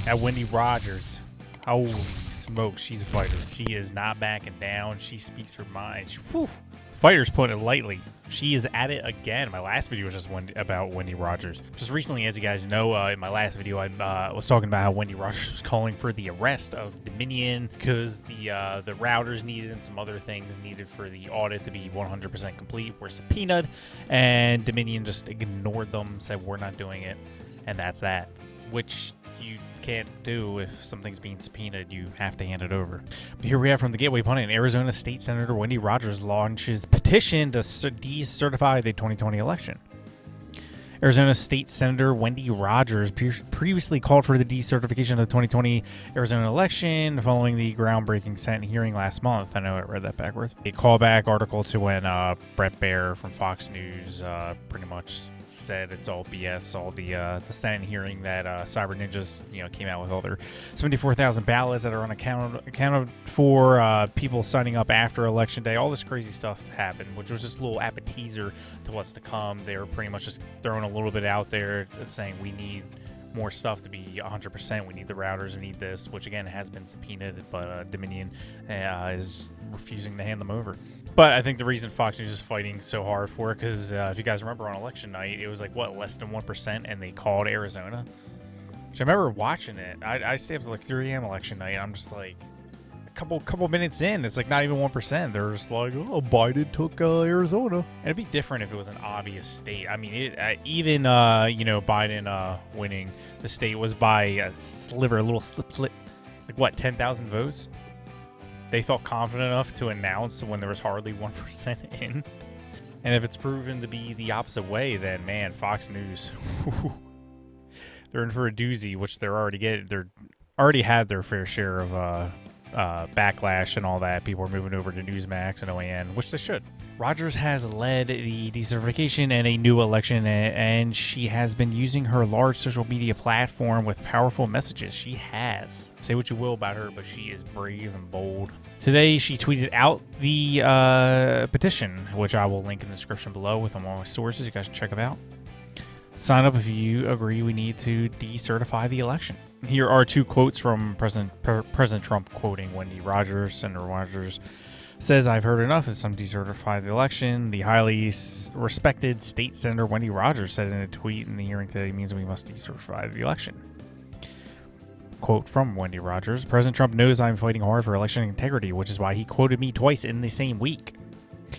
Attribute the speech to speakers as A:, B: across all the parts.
A: At Wendy Rogers. Holy smokes, she's a fighter. She is not backing down. She speaks her mind. Whew. Fighters put it lightly. She is at it again. My last video was just about Wendy Rogers. Just recently, as you guys know, in my last video, I was talking about how Wendy Rogers was calling for the arrest of Dominion because the routers needed and some other things needed for the audit to be 100% complete were subpoenaed, and Dominion just ignored them, said we're not doing it, and that's that. Which you can't do. If something's being subpoenaed, you have to hand it over. But here we have from the Gateway Pundit. Arizona State Senator Wendy Rogers launches petition to decertify the 2020 election. Arizona State Senator Wendy Rogers previously called for the decertification of the 2020 Arizona election following the groundbreaking Senate hearing last month. I know I read that backwards. A callback article to when Brett Baer from Fox News pretty much said it's all BS. All the Senate hearing that Cyber Ninjas came out with all their 74,000 ballots that are unaccounted for, people signing up after election day. All this crazy stuff happened, which was just a little appetizer to what's to come. They were pretty much just throwing a little bit out there saying we need more stuff to be 100%. We need the routers. We need this, which again has been subpoenaed, but Dominion is refusing to hand them over. But I think the reason Fox News is fighting so hard for it, because if you guys remember on election night, it was like, what, less than 1%, and they called Arizona. Which I remember watching it. I stayed up to like 3 a.m. election night, and I'm just like, a couple minutes in, it's like not even 1%. They're just like, oh, Biden took Arizona. And it'd be different if it was an obvious state. I mean, even Biden winning the state was by a sliver, a little slip, like what, 10,000 votes? They felt confident enough to announce when there was hardly 1% in. And if it's proven to be the opposite way, then man, Fox News, they're in for a doozy, which they're already had their fair share of backlash and all that. People are moving over to Newsmax and OAN, which they should. Rogers has led the decertification and a new election, and she has been using her large social media platform with powerful messages. She has. Say what you will about her, but she is brave and bold. Today, she tweeted out the petition, which I will link in the description below with all my sources. You guys can check them out. Sign up if you agree we need to decertify the election. Here are two quotes from President Trump quoting Wendy Rogers. Senator Rogers says, I've heard enough. It's time to decertify the election. The highly respected state senator Wendy Rogers said in a tweet in the hearing today means we must decertify the election. Quote from Wendy Rogers, President Trump knows I'm fighting hard for election integrity, which is why he quoted me twice in the same week.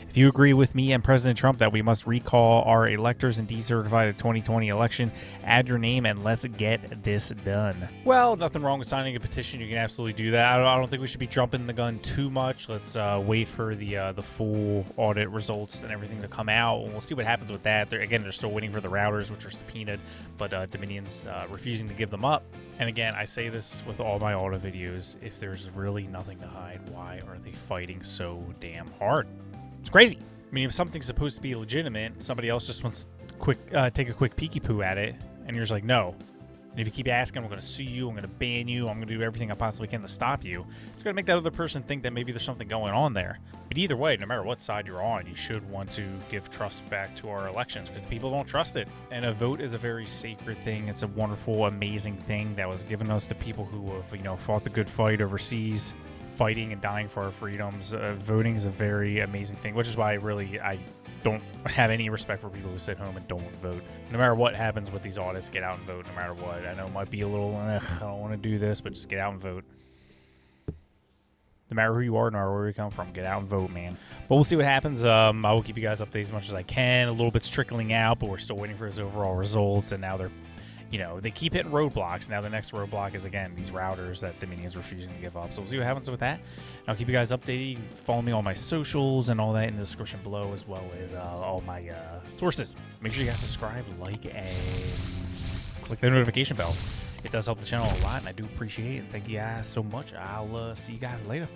A: If you agree with me and President Trump that we must recall our electors and decertify the 2020 election, add your name and let's get this done. Well, nothing wrong with signing a petition. You can absolutely do that. I don't think we should be jumping the gun too much. Let's wait for the full audit results and everything to come out. We'll see what happens with that. They're still waiting for the routers, which are subpoenaed, but Dominion's refusing to give them up. And again, I say this with all my audit videos. If there's really nothing to hide, why are they fighting so damn hard? It's crazy. I mean, if something's supposed to be legitimate, somebody else just wants to take a quick peeky poo at it, and you're just like, no. And if you keep asking, I'm going to sue you, I'm going to ban you, I'm going to do everything I possibly can to stop you, it's going to make that other person think that maybe there's something going on there. But either way, no matter what side you're on, you should want to give trust back to our elections because people don't trust it. And a vote is a very sacred thing. It's a wonderful, amazing thing that was given us to people who have, fought the good fight overseas, fighting and dying for our freedoms. Voting is a very amazing thing, which is why I don't have any respect for people who sit home and don't vote. No matter what happens with these audits, get out and vote no matter what. I know it might be a little, I don't want to do this, but just get out and vote. No matter who you are, no matter where you come from, get out and vote, man. But we'll see what happens. I will keep you guys updated as much as I can. A little bit's trickling out, but we're still waiting for his overall results, and now they're they keep hitting roadblocks. Now the next roadblock is, again, these routers that Dominion is refusing to give up. So we'll see what happens with that. And I'll keep you guys updated. You can follow me on my socials and all that in the description below, as well as all my sources. Make sure you guys subscribe, like, and click the notification bell. It does help the channel a lot, and I do appreciate it. And thank you guys so much. I'll see you guys later.